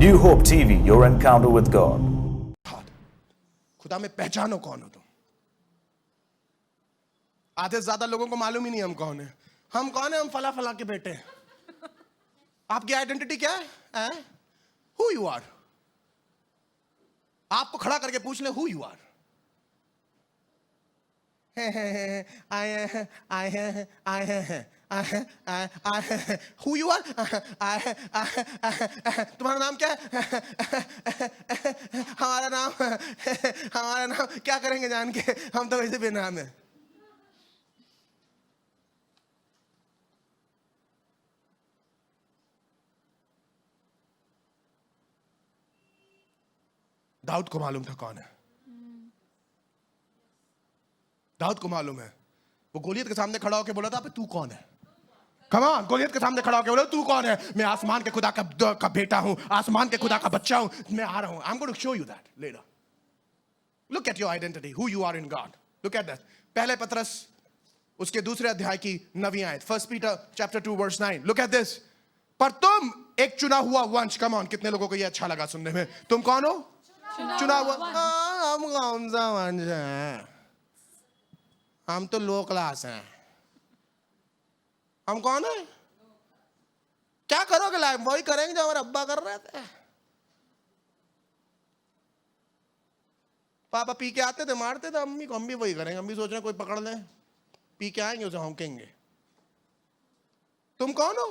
New Hope TV, your encounter with God. खुदा में पहचानो कौन हो तुम। आधे से ज्यादा लोगों को मालूम ही नहीं हम कौन है। हम कौन है? हम फला फला के बेटे हैं। आपकी आइडेंटिटी क्या है? Who you are. आपको खड़ा करके पूछ ले who you are. Who you are. तुम्हारा नाम क्या है? हमारा नाम क्या करेंगे जान के, हम तो वैसे बेनाम है। दाऊद को मालूम था कौन है। दाऊद को मालूम है। वो गोलियत के सामने खड़ा होकर बोला था तू कौन है। कम ऑन, गोलियत के सामने खड़ा होकर बोला तू कौन है। मैं आसमान के खुदा का बेटा हूं, आसमान के खुदा का बच्चा हूं, मैं आ रहा हूं। I'm going to show you that later. Look at your identity, who you are in God. Look at that. पहले पतरस उसके दूसरे अध्याय की 9वीं आयत, 1 Peter chapter 2 verse 9. Look at this. पर तुम एक चुना हुआ वंश। कम ऑन, कितने लोगों को ये अच्छा लगा सुनने में? तुम कौन हो? चुना हुआ। हम कौन सा वंश है? हम तो लो क्लास हैं। हम कौन है? क्या करोगे लाइफ? वही करेंगे जो हमारे अब्बा कर रहे थे। पापा पी के आते थे, मारते थे अम्मी को, हम भी वही करेंगे। हम भी सोच रहे हैं कोई पकड़ ले, पी के आएंगे उसे भौंकेंगे। तुम कौन हो?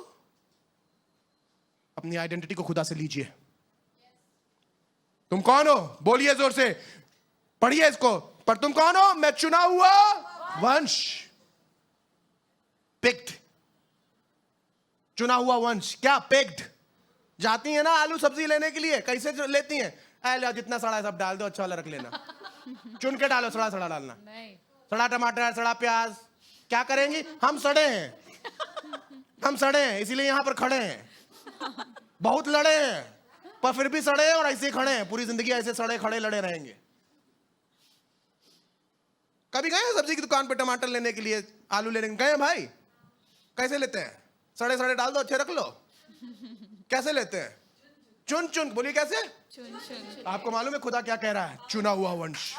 अपनी आइडेंटिटी को खुदा से लीजिए। तुम कौन हो? बोलिए जोर से, पढ़िए इसको। पर तुम कौन हो? मैं चुना हुआ वंश। पिक्ड, चुना हुआ वंश। क्या पिक्ड? जाती है ना आलू सब्जी लेने के लिए, कैसे लेती हैं? लो जितना सड़ा है सब डाल दो, अच्छा वाला रख लेना। चुन के डालो, सड़ा सड़ा डालना नहीं। सड़ा टमाटर, सड़ा प्याज। क्या करेंगी? हम सड़े हैं, हम सड़े हैं, इसीलिए यहां पर खड़े हैं। बहुत लड़े हैं पर फिर भी सड़े हैं और ऐसे खड़े हैं। पूरी जिंदगी ऐसे सड़े खड़े लड़े रहेंगे। कभी गए हैं सब्जी की दुकान पे टमाटर लेने के लिए, आलू लेने गए भाई? कैसे लेते हैं? सड़े सड़े डाल दो, अच्छे रख लो। कैसे लेते हैं? चुन चुन। बोलिए कैसे? चुन चुन। आपको मालूम है खुदा क्या कह रहा है? चुना हुआ वंश,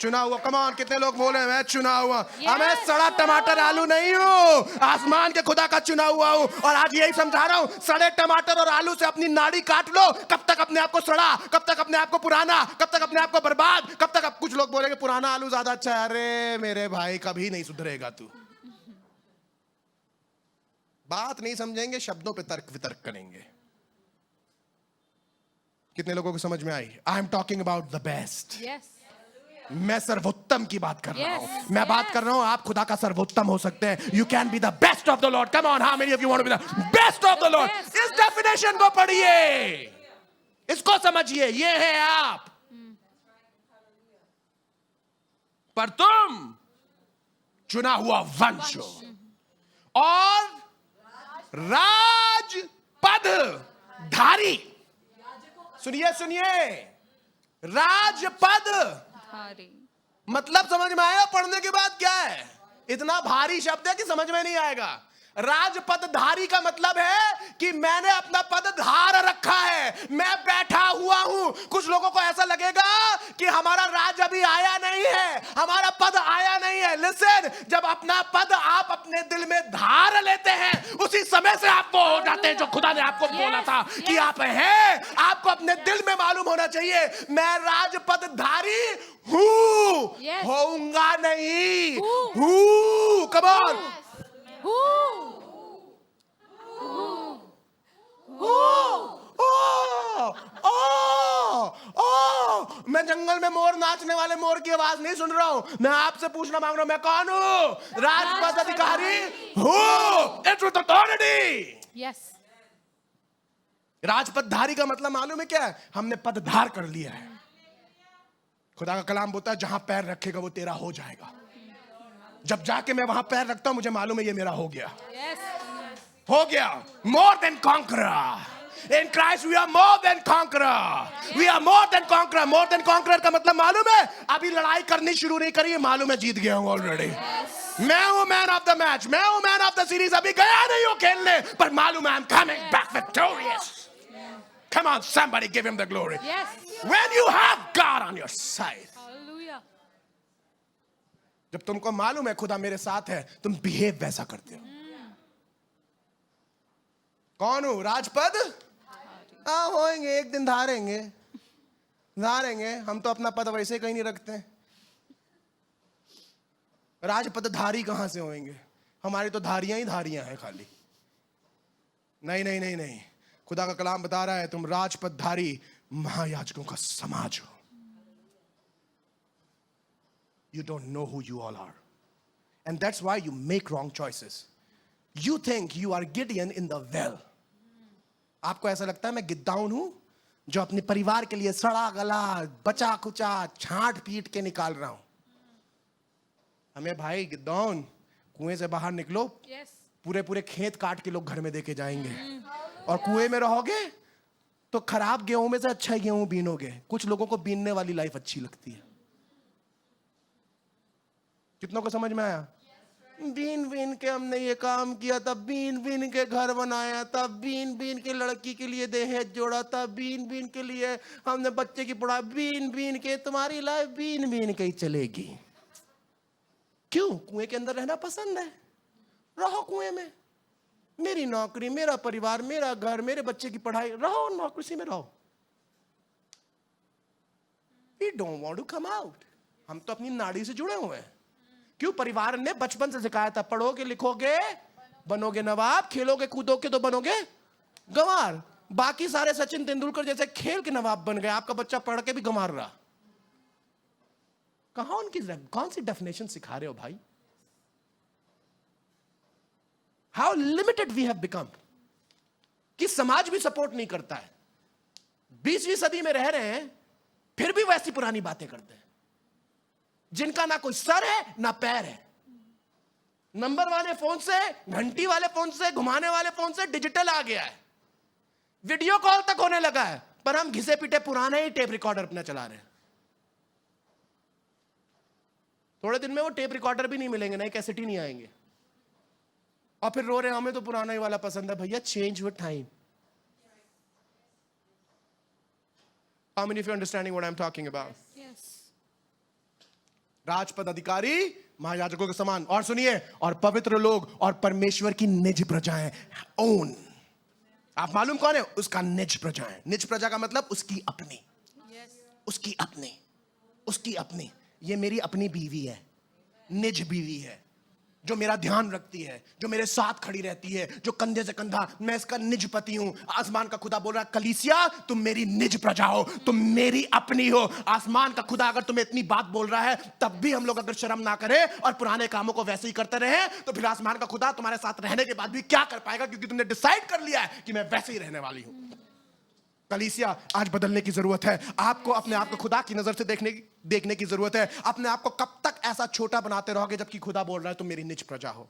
चुना हुआ। कम ऑन, कितने लोग बोले मैं चुना हुआ? मैं सड़ा टमाटर आलू नहीं हूं, आसमान के खुदा का चुना हुआ हूं। और आज यही समझा रहा हूं, सड़े टमाटर और आलू से अपनी नाड़ी काट लो। कब तक अपने आप को सड़ा, कब तक अपने आप को पुराना, कब तक अपने आप को बर्बाद, कब तक कुछ लोग बोलेंगे पुराना आलू ज्यादा अच्छा है। अरे मेरे भाई, कभी नहीं सुधरेगा तू। बात नहीं समझेंगे, शब्दों पे तर्क वितर्क करेंगे। कितने लोगों को समझ में आई? I am talking about the best. मैं सर्वोत्तम की बात कर रहा हूं। मैं बात कर रहा हूं आप खुदा का सर्वोत्तम हो सकते हैं। You can be the best of the Lord. Come on, how many of you want to be the best of the Lord? इस डेफिनेशन को पढ़िए, इसको समझिए। ये है आप। पर तुम चुना हुआ वंश हो और राजपद धारी। सुनिए सुनिए, राजपद मतलब समझ में आया? पढ़ने के बाद क्या है? इतना भारी शब्द है कि समझ में नहीं आएगा। राजपद धारी का मतलब है कि मैंने अपना पद धार रखा है, मैं बैठा हुआ हूं। कुछ लोगों को ऐसा लगेगा कि हमारा राज अभी आया नहीं है, हमारा पद आया नहीं है। लिसन, जब अपना पद आप अपने दिल में धार लेते हैं, उसी समय से आप वो हो जाते हैं जो खुदा ने आपको बोला था कि आप हैं। आपको अपने दिल में मालूम होना चाहिए, मैं राजपद धारी हूं, होऊंगा नहीं। हूं, कम ऑन। मैं जंगल में मोर नाचने वाले मोर की आवाज नहीं सुन रहा हूं। मैं आपसे पूछना मांग रहा हूं, मैं कौन हूं? राजपद अधिकारी हूं। It's with authority. यस। राजपदधारी का मतलब मालूम है क्या है? हमने पदधार कर लिया है। खुदा का कलाम बोलता है जहां पैर रखेगा वो तेरा हो जाएगा। जब जाके मैं वहां पैर रखता हूं, मुझे मालूम है ये मेरा हो गया। हो गया। More than conqueror. In Christ we are more than conqueror. We are more than conqueror. More than conqueror का मतलब मालूम है? अभी लड़ाई करनी शुरू नहीं करी है, मालूम है जीत गया हूं ऑलरेडी। मैं हूं मैन ऑफ द मैच, मैं हूं मैन ऑफ द सीरीज। अभी गया नहीं हूं खेलने, पर मालूम है I am coming back victorious. on, somebody give him the glory. Yes. When you have God on your side. Hallelujah. जब तुमको मालूम है खुदा मेरे साथ है, तुम बिहेव वैसा करते हो. कौन हूं? राजपद? हाँ, होएंगे एक दिन, धारेंगे. हम तो अपना पद वैसे कहीं नहीं रखते. राजपदधारी कहां से होंगे? हमारी तो धारियां ही धारियां हैं खाली. नहीं. खुदा का कलाम बता रहा है तुम राजपदधारी महायाजकों का समाज हो. You don't know who you all are. And that's why you make wrong choices. You think you are Gideon in the well. आपको ऐसा लगता है मैं गिद्दाउन हूं जो अपने परिवार के लिए सड़ा गला बचा खुचा छांट पीट के निकाल रहा हूं. हमें भाई गिद्दाउन, कुएं से बाहर निकलो. Yes. पूरे खेत काट के लोग घर में देके जाएंगे. और कुएं में रहोगे तो खराब गेहूं में से अच्छा गेहूं बीनोगे. कुछ लोगों को बीनने वाली लाइफ अच्छी लगती है. कितनों को समझ में आया? बीन के हमने ये काम किया था, बीन के घर बनाया था, बीन के लड़की के लिए दहेज जोड़ा था, बीन के लिए हमने बच्चे की पढ़ा, बीन के तुम्हारी लाइफ बीन के ही चलेगी. क्यों? कुएं के अंदर रहना पसंद है? रहो कुएं में. मेरी नौकरी, मेरा परिवार, मेरा घर, मेरे बच्चे की पढ़ाई, रहो नौकरी में रहो. We don't want to come out. हम तो अपनी नाड़ी से जुड़े हुए हैं. क्यों? परिवार ने बचपन से सिखाया था पढ़ोगे लिखोगे बनोगे नवाब, खेलोगे कूदोगे तो बनोगे गंवार. बाकी सारे सचिन तेंदुलकर जैसे खेल के नवाब बन गए, आपका बच्चा पढ़ के भी गंवार रहा. कहां उनकी कौन सी डेफिनेशन सिखा रहे हो भाई? How limited we have become कि समाज भी सपोर्ट नहीं करता है. 20वीं सदी में रह रहे हैं फिर भी वैसी पुरानी बातें करते हैं जिनका ना कोई सर है ना पैर है. नंबर वाले फोन से, घंटी वाले फोन से, घुमाने वाले फोन से डिजिटल आ गया है. वीडियो कॉल तक होने लगा है, पर हम घिसे पीटे पुराने ही टेप रिकॉर्डर अपना चला रहे हैं. थोड़े दिन में वो टेप रिकॉर्डर भी नहीं मिलेंगे, नए कैसेट ही नहीं आएंगे. और फिर रो रहे हमें तो पुराना ही वाला पसंद है. भैया change with time. How many of you understanding what I'm talking about? Yes. राजपद अधिकारी महायाजकों के समान. और सुनिए, और पवित्र लोग और परमेश्वर की निज प्रजाएं. ओन. आप मालूम कौन है? उसका निज प्रजाएं. निज प्रजा का मतलब उसकी अपनी. Yes. उसकी अपनी. ये मेरी अपनी बीवी है, निज बीवी है, जो मेरा ध्यान रखती है, जो मेरे साथ खड़ी रहती है, जो कंधे से कंधा. मैं इसका निज पति हूं. आसमान का खुदा बोल रहा है कलीसिया तुम मेरी निज प्रजा हो, तुम मेरी अपनी हो. आसमान का खुदा अगर तुम्हें इतनी बात बोल रहा है तब भी हम लोग अगर शर्म ना करें और पुराने कामों को वैसे ही करते रहे तो फिर आसमान का खुदा तुम्हारे साथ रहने के बाद भी क्या कर पाएगा? क्योंकि तुमने डिसाइड कर लिया है कि मैं वैसे ही रहने वाली हूं. कलीसिया आज बदलने की जरूरत है. आपको अपने आप को खुदा की नजर से देखने की जरूरत है. अपने आप को कब तक ऐसा छोटा बनाते रहोगे जबकि खुदा बोल रहा है तुम मेरी निज प्रजा हो.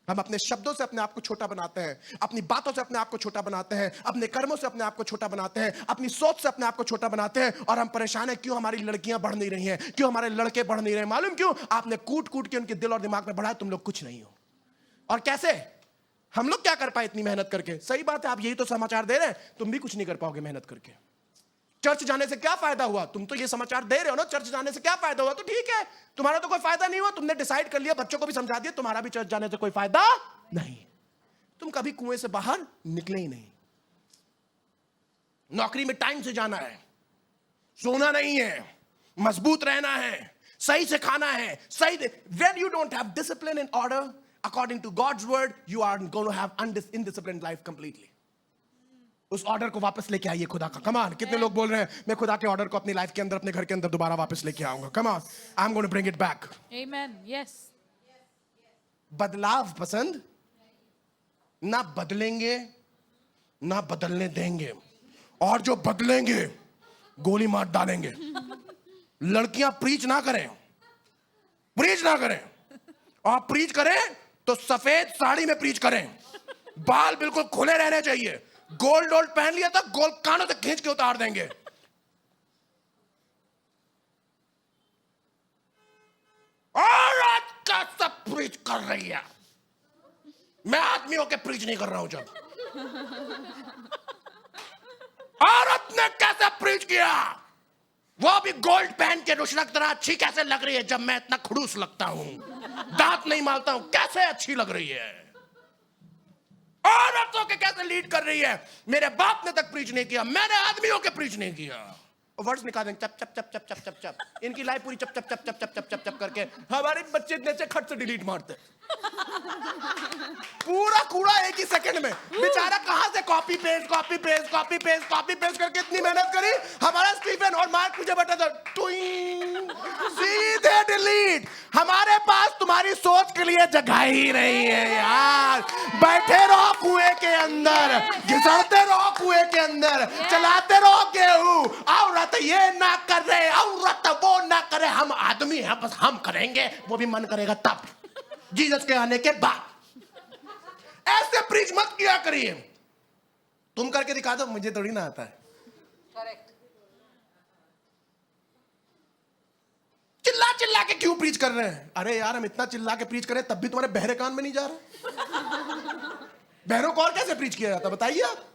हम अपने शब्दों से अपने आप को छोटा बनाते हैं, अपनी बातों से अपने आप को छोटा बनाते हैं, अपने कर्मों से अपने आप को छोटा बनाते हैं, अपनी सोच से अपने आप को छोटा बनाते हैं. और हम परेशान हैं क्यों हमारी लड़कियां बढ़ नहीं रही हैं, क्यों हमारे लड़के बढ़ नहीं रहे. मालूम क्यों? आपने कूट के उनके दिल और दिमाग में बढ़ाया तुम लोग कुछ नहीं हो. और कैसे? हम लोग क्या कर पाए इतनी मेहनत करके? सही बात है, आप यही तो समाचार दे रहे हैं, तुम भी कुछ नहीं कर पाओगे मेहनत करके. चर्च जाने से क्या फायदा हुआ? तुम तो ये समाचार दे रहे हो ना, चर्च जाने से क्या फायदा हुआ? तो ठीक है, तुम्हारा तो कोई फायदा नहीं हुआ. तुमने डिसाइड कर लिया, बच्चों को भी समझा दिया, तुम्हारा भी चर्च जाने से कोई फायदा नहीं. तुम कभी कुएं से बाहर निकले ही नहीं. नौकरी में टाइम से जाना है, सोना नहीं है, मजबूत रहना है, सही से खाना है, सही. When you don't have discipline and order according to God's word, you are going to have indisciplined life completely. उस ऑर्डर को वापस लेके आइए खुदा का. कमान. कितने लोग बोल रहे हैं मैं खुदा के ऑर्डर को अपनी लाइफ के अंदर, अपने घर के अंदर दोबारा वापस लेके आऊंगा. कमान. I am going to bring it back. Amen. Yes. बदलाव पसंद ना बदलेंगे ना बदलने देंगे. और जो बदलेंगे गोली मार डालेंगे. लड़कियां प्रीच ना करें, और प्रीच करें तो सफेद साड़ी में प्रीच करें. बाल बिल्कुल खुले रहने चाहिए. गोल्ड पहन लिया तो गोल्ड कानों से खींच के उतार देंगे. और आज का सब प्रीच कर रही है. मैं आदमी होकर प्रीच नहीं कर रहा हूं. जब औरत कैसे प्रीच किया, वो भी गोल्ड पहन के नुसरत तरह अच्छी कैसे लग रही है जब मैं इतना खड़ूस लगता हूं, दांत नहीं मारता हूं, कैसे अच्छी लग रही है, औरतों के कैसे लीड कर रही है। मेरे बाप ने तक प्रीच नहीं किया, मैंने आदमियों के प्रीच नहीं किया। वर्ड्स निकाल देंगे चप चप चप चप चप चप चप, इनकी लाइफ पूरी चप चप चप चप चप चप चप चप करके हमारे बच्चे इतने से खट से डिलीट मारते, पूरा कूड़ा एक ही सेकंड में। बेचारा कहां से copy paste copy paste copy paste copy paste करके इतनी मेहनत करी, हमारा स्टीफन और मार्क मुझे बता दो ट्विंग सीधे डिलीट। हमारे पास तुम्हारी सोच के लिए जगह ही नहीं है यार, बैठे रहो कुएं के अंदर, घिसड़ते रहो कुएं के अंदर, चलाते रहो गेहूं, औरत ये ना कर रहे, औरत वो ना करे, हम आदमी हैं बस हम करेंगे, वो भी मन करेगा तब, जीसस के आने के बाद। ऐसे प्रीच मत किया करिए, तुम करके दिखा दो, मुझे थोड़ी ना आता है। करेक्ट। चिल्ला चिल्ला के क्यों प्रीच कर रहे हैं? अरे यार हम इतना चिल्ला के प्रीच करें तब भी तुम्हारे बहरे कान में नहीं जा रहा। बहरों को और कैसे प्रीच किया जाता बताइए आप।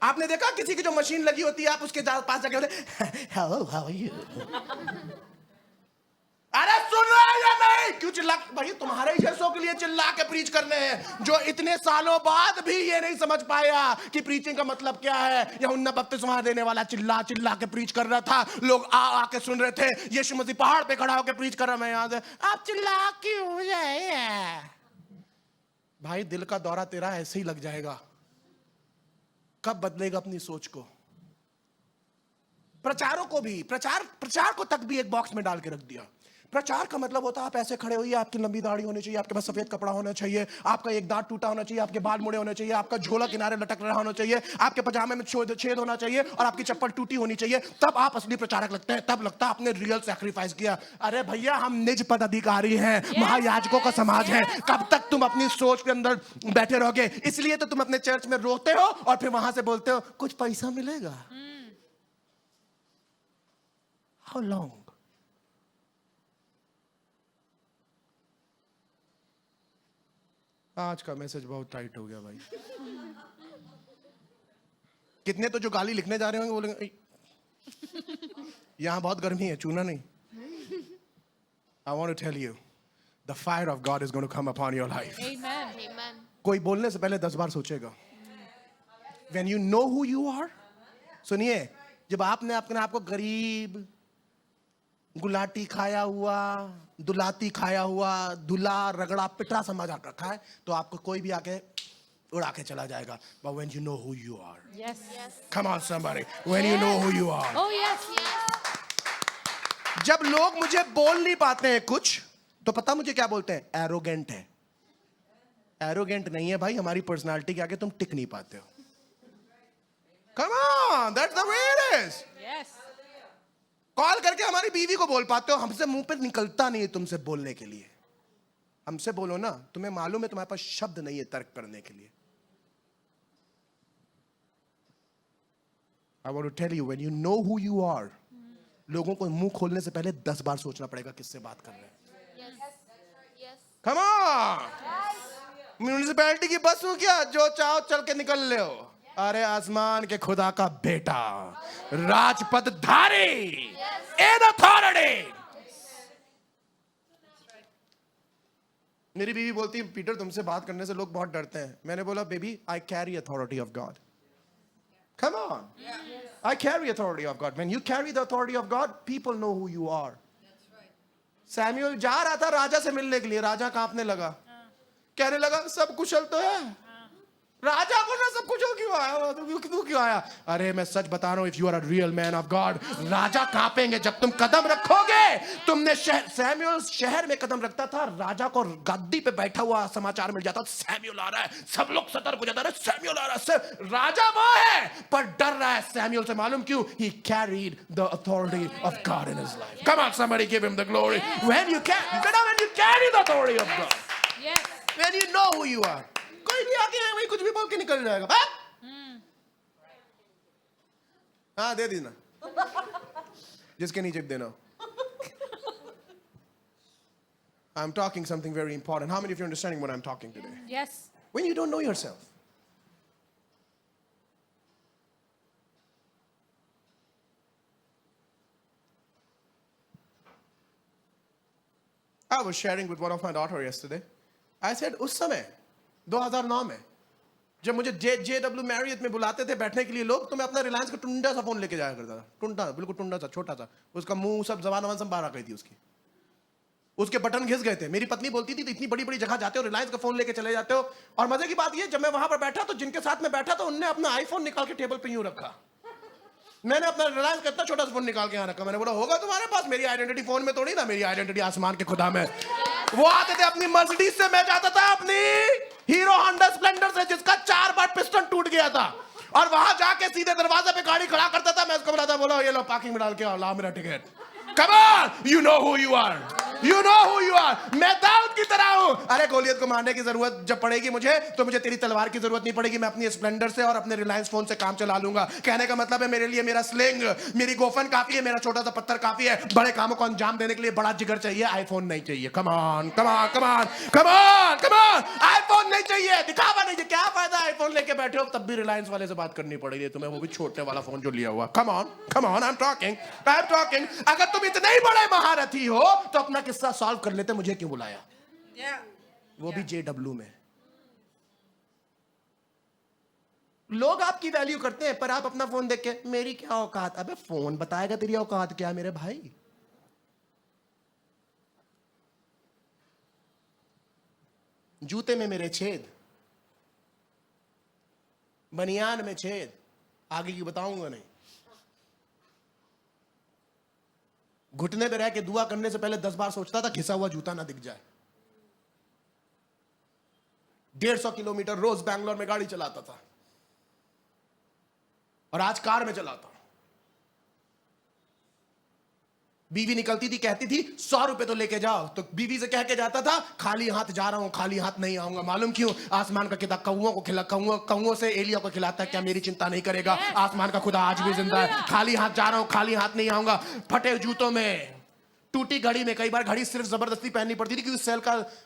आपने देखा किसी की जो मशीन लगी होती है, आप उसके पास जाके बोले हेलो हाउ आर यू, अरे सुन रहा है या नहीं? क्यों चिल्ला? भाई तुम्हारे जैसों के लिए चिल्ला के प्रीच करने हैं जो इतने सालों बाद भी ये नहीं समझ पाया कि प्रीचिंग का मतलब क्या है। यूहन्ना बपतिस्मा देने वाला चिल्ला चिल्ला के प्रीच कर रहा था, लोग आ आके सुन रहे थे। यीशु मसीह पहाड़ पे खड़ा होकर प्रीच कर रहा, मैं यहां से आप चिल्ला क्यों रहे? भाई दिल का दौरा तेरा ऐसे ही लग जाएगा। कब बदलेगा अपनी सोच को? प्रचारों को भी, प्रचार को तक भी एक बॉक्स में डाल के रख दिया। प्रचार का मतलब होता है आप ऐसे खड़े होइए, आपकी लंबी दाढ़ी होनी चाहिए, आपके पास सफेद कपड़ा होना चाहिए, आपका एक दांत टूटा होना चाहिए, आपके बाल मुड़े होने चाहिए, आपका झोला किनारे लटक रहा होना चाहिए, आपके पजामे में छेद होना चाहिए और आपकी चप्पल टूटी होनी चाहिए, तब आप असली प्रचारक लगते हैं, तब लगता है आपने रियल सैक्रिफाइस किया। अरे भैया हम निज पदाधिकारी हैं, महायाजकों का समाज है, कब तक तुम अपनी सोच के अंदर बैठे रहोगे? इसलिए तो तुम अपने चर्च में रोते हो और फिर वहां से बोलते हो कुछ पैसा मिलेगा। How long? आज का मैसेज बहुत टाइट हो गया भाई। कितने तो जो गाली लिखने जा रहे होंगे बोलेंगे यहां बहुत गर्मी है, चूना नहीं। I want to tell you, the fire of God is going to come upon your life. Amen. Amen. कोई बोलने से पहले 10 बार सोचेगा। When you know who you are, सुनिए, जब आपने अपने आप को गरीब, गुलाटी खाया हुआ, दुलाती खाया हुआ, दुला रगड़ा पिटरा समझ रखा है, तो आपको कोई भी आके उड़ा के चला जाएगा। But when you know who you are, Yes. Yes. come on somebody, when you know who you are. Oh yes. Yes. जब लोग मुझे बोल नहीं पाते हैं कुछ, तो पता मुझे क्या बोलते हैं? एरोगेंट है। एरोगेंट नहीं है भाई, हमारी पर्सनालिटी के आगे तुम टिक नहीं पाते हो। Come on, that's the way it is. Yes. Call करके हमारी बीवी को बोल पाते हो, हमसे मुंह पे निकलता नहीं है तुमसे बोलने के लिए। हमसे बोलो ना, तुम्हें मालूम है तुम्हारे पास शब्द नहीं है तर्क करने के लिए। I want to tell you, when you know who you are, लोगों को मुंह खोलने से पहले 10 बार सोचना पड़ेगा किससे बात कर रहे हैं। Yes. Yes. Come on! Municipality की बस हूं क्या जो चाहो चल के निकल ले हो? अरे आसमान के खुदा का बेटा, राजपद धारी, इन अथॉरिटी। मेरी बीवी बोलती है पीटर तुमसे बात करने से लोग बहुत डरते हैं। मैंने बोला baby I carry authority of God. Come on. I carry authority of God. When you carry the authority of God, people know who you are. Samuel जा रहा था राजा से मिलने के लिए, राजा कांपने लगा, कहने लगा सब कुशल तो है। राजा बोल रहा सब कुछ क्यों आया, तू क्यों आया? अरे मैं सच बता रहा हूं, if you are a real man of God, राजा कांपेंगे जब तुम कदम रखोगे। तुमने सैमुअल शहर में कदम रखता था, राजा को गद्दी पे बैठा हुआ समाचार मिल जाता, सैमुअल आ रहा है, सब लोग सतर्क हो जाते, सैमुअल आ रहा है। राजा वो है पर डर रहा है सैमुअल से, मालूम क्यों? He carried the authority of God in his life. Come on, somebody give him the glory. When you carry the authority of God, Yes. when you know who you are, कोई भी आके वही कुछ भी बोल के निकल जाएगा। हाँ दे देना, जिसके नीचे देना। I'm talking something very important. How many of you are understanding what I'm talking today? Yes. When you don't know yourself, I was sharing with one of my daughter yesterday. I said उस समय 2009 में जब मुझे JW Marriott में बुलाते थे बैठने के लिए लोग, तो मैं अपना रिलायंस का टुंडा सा फोन लेके जाया करता था। टुंडा, बिल्कुल टुंडा सा, छोटा सा, उसका मुंह सब जबान वबान सब बाहर आ गई थी उसकी, उसके बटन घिस गए थे। मेरी पत्नी बोलती थी इतनी बड़ी बड़ी जगह जाते हो, रिलायंस का फोन लेके चले जाते हो। और मजे की बात ये, जब मैं वहां पर बैठा तो जिनके साथ में बैठा तो उनने अपना आईफोन निकाल के टेबल पे यूं रखा। मैंने अपना रिलायंस का इतना छोटा सा फोन निकाल के यहाँ रखा। मैंने बोला होगा तुम्हारे पास, मेरी आइडेंटिटी फोन में थोड़ी ना, मेरी आइडेंटिटी आसमान के खुदा में। वो आते थे अपनी मर्सिडीज से, मैं जाता था अपनी हीरो होंडा स्प्लेंडर से, जिसका 4 बार पिस्टन टूट गया था, और वहां जाके सीधे दरवाजे पे गाड़ी खड़ा करता था। मैं उसको बुलाता, बोलो ये लो पार्किंग में डाल के आओ, लाओ मेरा ticket. Come on, you know who you are. You know who you are. मैं दाऊद की तरह हूं। अरे गोलियत को मारने की जरूरत जब पड़ेगी मुझे, तो मुझे तेरी तलवार की जरूरत नहीं पड़ेगी। मैं अपनी स्प्लेंडर से और अपने रिलायंस फोन से काम चला लूंगा। कहने का मतलब है मेरे लिए मेरा स्लिंग, मेरी गोफन काफी है, मेरा छोटा सा पत्थर काफी है। बड़े कामों को अंजाम देने के लिए बड़ा जिगर चाहिए, आईफोन नहीं चाहिए। Come on, come on, come on, come on, come on. IPhone नहीं चाहिए, दिखावा नहीं चाहिए। क्या फायदा आईफोन लेके बैठे हो, तब भी रिलायंस वाले से बात करनी पड़ेगी तुम्हें, वो भी छोटे वाला फोन जो लिया हुआ। Come on, come on, I am talking, I am talking. अगर तुम इतने ही बड़े महारथी हो तो अपना किस्सा सॉल्व कर लेते, मुझे क्यों बुलाया? वो भी JW में। लोग आपकी वैल्यू करते हैं, पर आप अपना फोन देख के मेरी क्या औकात। अबे फोन बताएगा तेरी औकात क्या मेरे भाई। जूते में मेरे छेद, बनियान में छेद, आगे की बताऊंगा नहीं। घुटने पे रह के दुआ करने से पहले 10 बार सोचता था घिसा हुआ जूता ना दिख जाए। 150 किलोमीटर रोज बैंगलोर में गाड़ी चलाता था, और आज कार में चलाता हूं। बीवी निकलती थी, कहती थी 100 रुपए तो लेके जाओ, तो बीवी से कह के जाता था खाली हाथ जा रहा हूं, खाली हाथ नहीं आऊंगा। मालूम क्यों? आसमान का खुदा कौओं को खिला, कौओं से एलिया को खिलाता है। क्या मेरी चिंता नहीं करेगा? आसमान का खुदा आज भी जिंदा है। खाली हाथ जा रहा हूं, खाली हाथ नहीं आऊंगा। फटे जूतों में, टूटी घड़ी में, कई बार घड़ी सिर्फ जबरदस्ती पहननी पड़ती थी क्योंकि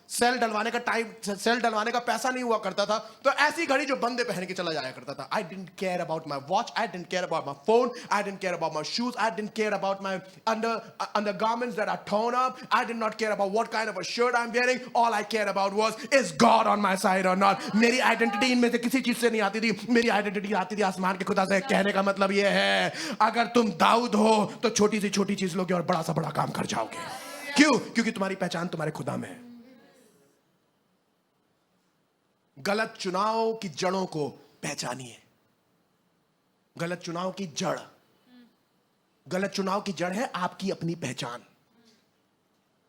सेल डलवाने का पैसा नहीं हुआ करता था। तो ऐसी घड़ी जो बंदे पहन के चला जाया करता था। I didn't care about my watch, I didn't care about my phone, I didn't care about my shoes, I didn't care about my undergarments that are torn up, I did not care about what kind of a shirt I'm wearing. All I cared about was, is God on my side or not? मेरी identity इनमें से किसी चीज से नहीं आती थी, मेरी आइडेंटिटी आती थी आसमान के खुदा से। कहने का मतलब यह है, अगर तुम दाऊद हो तो छोटी से छोटी चीज लोगे और बड़ा सा बड़ा काम कर जाओगे। क्यों? क्योंकि तुम्हारी पहचान तुम्हारे खुदा में है। गलत चुनाव की जड़ों को पहचानिए। गलत चुनाव की जड़, गलत चुनाव की जड़ है आपकी अपनी पहचान।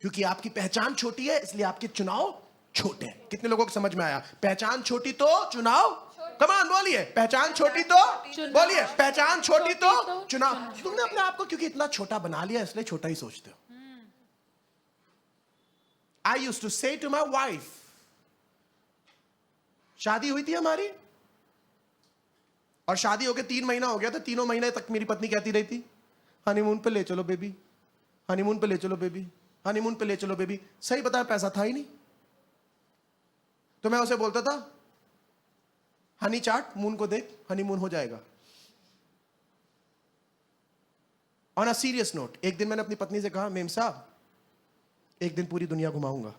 क्योंकि आपकी पहचान छोटी है, इसलिए आपके चुनाव छोटे हैं। कितने लोगों को समझ में आया? पहचान छोटी तो चुनाव, कमान बोलिए, पहचान छोटी तो बोलिए, पहचान छोटी तो चुनाव। तुमने अपने आप को क्योंकि इतना छोटा बना लिया, इसलिए छोटा ही सोचते हो। I used to say to my wife, शादी हुई थी हमारी, और शादी होके 3 महीना हो गया था। 3 महीने तक मेरी पत्नी कहती रही थी हनीमून पे ले चलो बेबी, हनीमून पे ले चलो बेबी, हनीमून पे ले चलो बेबी। सही बताया, पैसा था ही नहीं। तो मैं उसे बोलता था हनी चाट, मून को देख, हनीमून हो जाएगा। ऑन अ सीरियस नोट, एक दिन मैंने अपनी पत्नी से कहा, मेम साहब एक दिन पूरी दुनिया घुमाऊंगा।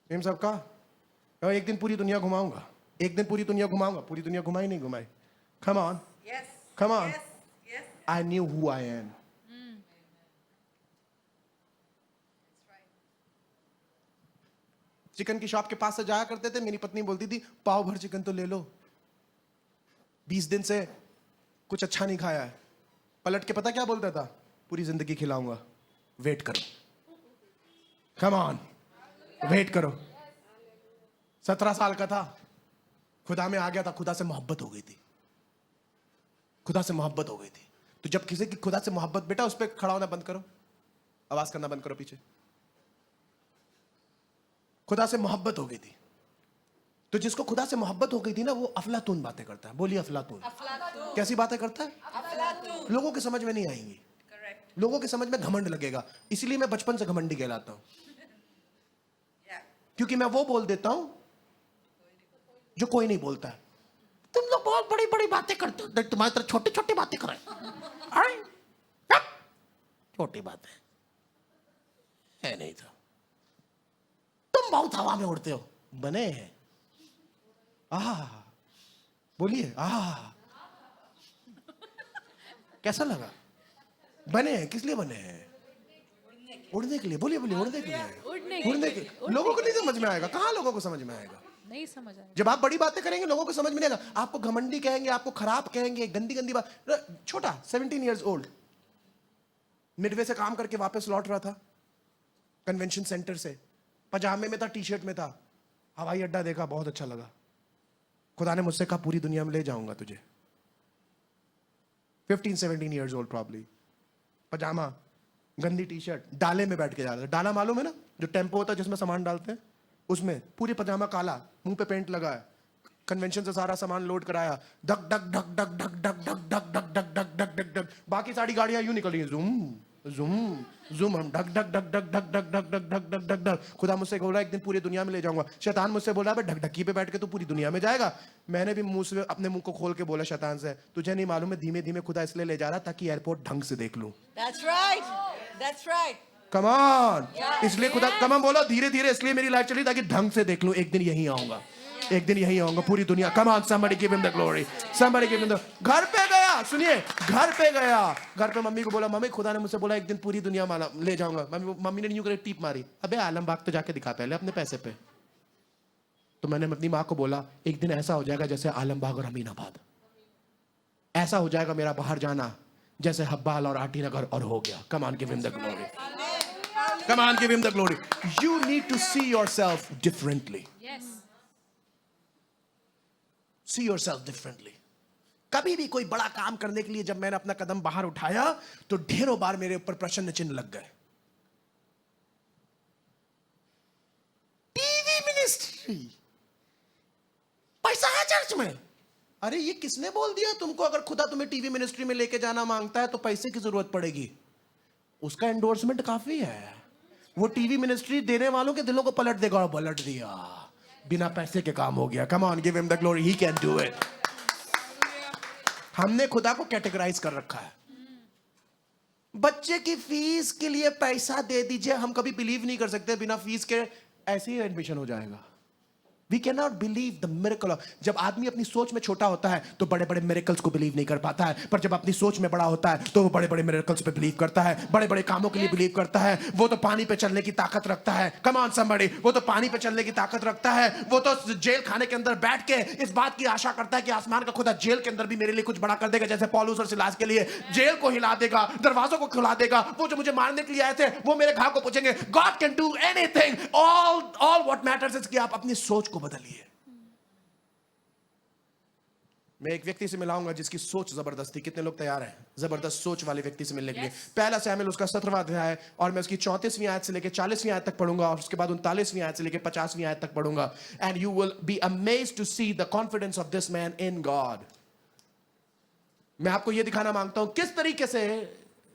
मेम साहब कहा एक दिन पूरी दुनिया घुमाऊंगा, एक दिन पूरी दुनिया घुमाऊंगा। पूरी दुनिया घुमाई नहीं घुमाई? Come on, come on. I knew who I am. Chicken की शॉप के पास से जाया करते थे, मेरी पत्नी बोलती थी पाव भर चिकन तो ले लो, 20 दिन से कुछ अच्छा नहीं खाया है। पलट के पता क्या बोलता था? पूरी जिंदगी खिलाऊंगा, वेट करो। कम ऑन, वेट करो। 17 साल का था, खुदा में आ गया था, खुदा से मोहब्बत हो गई थी, खुदा से मोहब्बत हो गई थी। तो जब किसी की खुदा से मोहब्बत, बेटा उस पर खड़ा होना बंद करो, आवाज करना बंद करो पीछे। खुदा से मोहब्बत हो गई थी, तो जिसको खुदा से मोहब्बत हो गई थी ना, वो अफलातून बातें करता है। बोलिए अफलातून। कैसी बातें करता है? अफलातून। लोगों के समझ में नहीं आएंगी, लोगों के समझ में घमंड लगेगा। इसलिए मैं बचपन से घमंडी कहलाता हूं, क्योंकि मैं वो बोल देता हूं जो कोई नहीं बोलता है। तुम लोग बहुत बड़ी बड़ी बातें करते हो, तुम्हारी तरह छोटी छोटी बातें कर रहे, छोटी बात है। है नहीं था। तुम बहुत हवा में उड़ते हो, बने हैं। बोलिए कैसा लगा? बने हैं, किस लिए बने हैं? उड़ने के लिए। बोलिए उड़ने के लिए। उड़ने के लोगों को नहीं समझ में आएगा। कहां लोगों को समझ में आएगा? नहीं समझ आएगा। जब आप बड़ी बातें करेंगे लोगों को समझ में नहीं आएगा। आपको घमंडी कहेंगे, आपको खराब कहेंगे, गंदी गंदी बात। छोटा 17 years old मिडवे से काम करके वापस लौट रहा था कन्वेंशन सेंटर से, पजामे में था, टी शर्ट में था। हवाई अड्डा देखा, बहुत अच्छा लगा। खुदा ने मुझसे कहा पूरी दुनिया में ले जाऊंगा तुझे। 15-17 years old probably, पजामा, गंदी टी शर्ट, डाले में बैठ के जा रहा था। डाला मालूम है ना, जो टेम्पो होता है जिसमें सामान डालते हैं, उसमें पूरे पजामा काला, मुंह पे पेंट लगा है। कन्वेंशन से सारा सामान लोड कराया, धक धक धक धक धक धक धक धक धक धक धक धक धक धक। बाकी सारी गाड़ियां यूं निकली, जूम जूम जूम, हम ढक ढक ढक ढक ढक ढक ढक ढक ढक ढक ढक ढक। खुदा मुझसे बोला एक दिन पूरी दुनिया में ले जाऊंगा। शैतान मुझसे बोला ढकढकी पे बैठ के तू पूरी दुनिया में जाएगा। मैंने भी मुंह से अपने मुंह को खोल के बोला शैतान से, तुझे नहीं मालूम है धीमे धीमे खुदा इसलिए ले जा रहा ताकि एयरपोर्ट ढंग से देख लूं। That's right. That's right. Come on, इसलिए खुदा, कम ऑन बोलो, धीरे धीरे इसलिए मेरी लाइफ चली ताकि ढंग से देख लूं। एक दिन यहीं आऊंगा, एक दिन यहीं आऊंगा, पूरी दुनिया। Come on, somebody give him the glory, somebody give him the। घर पे गया, सुनिए, घर पे गया, घर पे मम्मी को बोला, मम्मी खुदा ने मुझसे बोला एक दिन पूरी दुनिया माला ले जाऊंगा। मम्मी ने यूं करके टीप मारी, अबे आलमबाग तो जाके दिखा पहले अपने पैसे पे। तो मैंने अपनी माँ को बोला एक दिन ऐसा हो जाएगा जैसे आलमबाग और अमीनाबाद, ऐसा हो जाएगा मेरा बाहर जाना जैसे हब्बाल और आटी नगर, और हो गया। Come on, give him the glory. Come on, give him the glory. You need to see yourself differently. Yes. See yourself differently. कभी भी कोई बड़ा काम करने के लिए जब मैंने अपना कदम बाहर उठाया तो ढेरों बार मेरे ऊपर प्रश्न चिन्ह लग गए। टीवी मिनिस्ट्री, पैसा है चर्च में। अरे ये किसने बोल दिया तुमको अगर खुदा तुम्हें टीवी मिनिस्ट्री में लेके जाना मांगता है तो पैसे की जरूरत पड़ेगी? उसका एंडोर्समेंट काफी है। वो टीवी मिनिस्ट्री देने वालों के दिलों को पलट देगा, और पलट दिया, बिना पैसे के काम हो गया। Come on, give him the glory, he can do it. हमने खुदा को कैटेगराइज कर रखा है। बच्चे की फीस के लिए पैसा दे दीजिए, हम कभी बिलीव नहीं कर सकते बिना फीस के ऐसे ही एडमिशन हो जाएगा। We cannot believe the miracle of, जब आदमी अपनी सोच में छोटा होता है तो बड़े बड़े मिरेकल्स को बिलीव नहीं कर पाता है, पर जब अपनी सोच में बड़ा होता है तो वो बड़े बड़े मिरेकल्स पे बिलीव करता है, बड़े बड़े कामों के लिए बिलीव करता है। वो तो पानी पे चलने की ताकत रखता है। कम ऑन समबडी, वो तो पानी पे चलने की ताकत रखता है। वो तो जेल खाने के अंदर बैठ के इस बात की आशा करता है कि आसमान का खुदा जेल के अंदर भी मेरे लिए कुछ बड़ा कर देगा, जैसे पौलुस और सिलास के लिए जेल को हिला देगा, दरवाजों को खुला देगा। वो जो मुझे मारने के लिए आए थे वो मेरे घाव को पूछेंगे। God can do anything, all what matters is कि आप अपनी सोच को बदलिए। मैं एक व्यक्ति से मिलाऊंगा जिसकी सोच जबरदस्ती। कितने लोग तैयार हैं जबरदस्त सोच वाले व्यक्ति से मिलने के लिए? पहला शमूएल उसका 17वां अध्याय है, और मैं उसकी 34वीं आयत से लेकर 40वीं आयत तक पढ़ूंगा, और उसके बाद 39वीं आयत से लेकर 50वीं आयत तक पढ़ूंगा। And you will be amazed to see the confidence of this man in God. मैं आपको यह दिखाना मांगता हूं किस तरीके से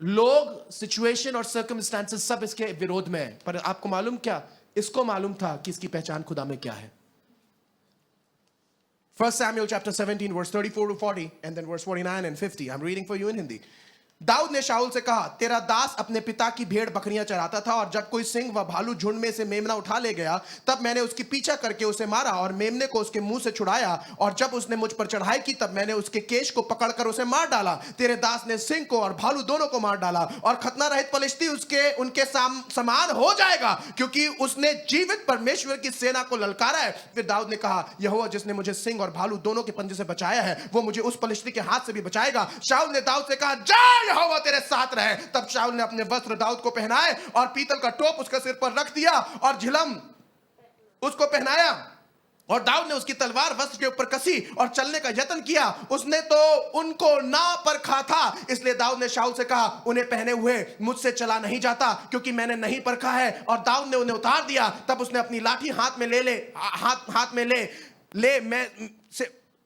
लोग, सिचुएशन और सर्कमस्टांसेस सब इसके विरोध में है, पर आपको मालूम क्या, इसको मालूम था कि इसकी पहचान खुदा में क्या है। 1 Samuel chapter 17 verse 34 to 40 and then verse 49 and 50. I'm reading for you in Hindi. Dawood ने शाऊल से कहा, तेरा दास अपने पिता की भेड़ बकरियां चराता था, और जब कोई सिंह व भालू झुंड में से मेमना उठा ले गया तब मैंने उसकी पीछा करके उसे मारा और मेमने को उसके मुंह से छुड़ाया, और जब उसने मुझ पर चढ़ाई की तब मैंने उसके केश को पकड़कर उसे मार डाला। तेरे दास ने सिंह को और भालू दोनों को मार डाला, और खतना रहित पलिश्ती उनके समान हो जाएगा, क्योंकि उसने जीवित परमेश्वर की सेना को ललकारा है। फिर दाऊद ने कहा, यहोवा जिसने मुझे सिंह और भालू दोनों के पंजे से बचाया है वो मुझे उस पलिश्ती के हाथ से भी बचाएगा। शाऊल ने दाऊद से कहा, जा, यहोवा तेरे साथ रहे। तब शाऊल ने अपने वस्त्र दाऊद को पहनाए और पीतल का टोप उसके सिर पर रख दिया और झिलम उसको पहनाया, और दाऊद ने उसकी तलवार वस्त्र के ऊपर कसी और चलने का यत्न किया। उसने तो उनको ना परखा था, इसलिए दाऊद ने शाऊल से कहा, उन्हें पहने हुए मुझसे चला नहीं जाता, क्योंकि मैंने नहीं परखा है। और दाऊद ने उन्हें उतार दिया। तब उसने अपनी लाठी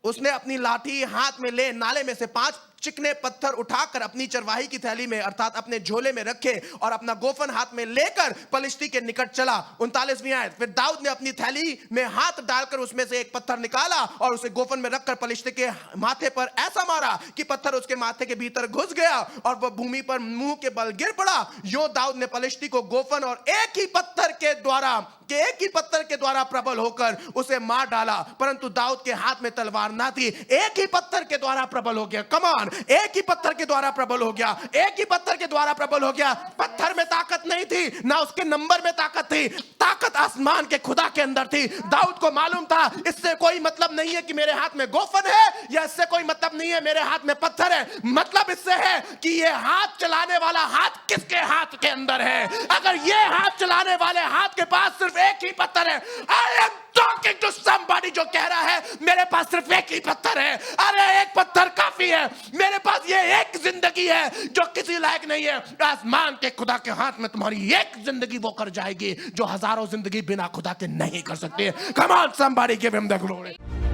उसने अपनी लाठी हाथ में ले नाले में से 5 चिकने पत्थर उठाकर अपनी चरवाही की थैली में अर्थात अपने झोले में रखे और अपना गोफन हाथ में लेकर पलिश्ती के निकट चला। 39वीं आयत, फिर दाऊद ने अपनी थैली में हाथ डालकर उसमें से एक पत्थर निकाला और उसे गोफन में रखकर पलिश्ती के माथे पर ऐसा मारा कि पत्थर उसके माथे के भीतर घुस गया और वह भूमि पर मुंह के बल गिर पड़ा। यूं दाऊद ने पलिश्ती को गोफन और एक ही पत्थर के द्वारा प्रबल होकर उसे मार डाला, परंतु दाऊद के हाथ में तलवार ना थी। एक ही पत्थर के द्वारा प्रबल हो गया। कमान, एक ही पत्थर के द्वारा प्रबल हो गया, एक ही पत्थर के द्वारा प्रबल हो गया। पत्थर में ताकत नहीं थी, ना उसके नंबर में ताकत थी, ताकत आसमान के खुदा के अंदर थी। दाऊद को मालूम था इससे कोई मतलब नहीं है कि मेरे हाथ में गोफन है, या इससे कोई मतलब नहीं है मेरे हाथ में पत्थर है। मतलब इससे है कि ये हाथ चलाने वाला हाथ किसके हाथ के अंदर है। अगर ये हाथ चलाने वाले हाथ के पास सिर्फ एक ही पत्थर है, I am talking to somebody जो कह रहा है मेरे पास सिर्फ एक ही पत्थर है, अरे एक पत्थर काफी है, मेरे पास ये एक जिंदगी है जो किसी लायक नहीं है। आसमान के खुदा के हाथ में तुम्हारी एक जिंदगी वो कर जाएगी जो हजारों जिंदगी बिना खुदा के नहीं कर सकती है। Come on somebody give him the glory.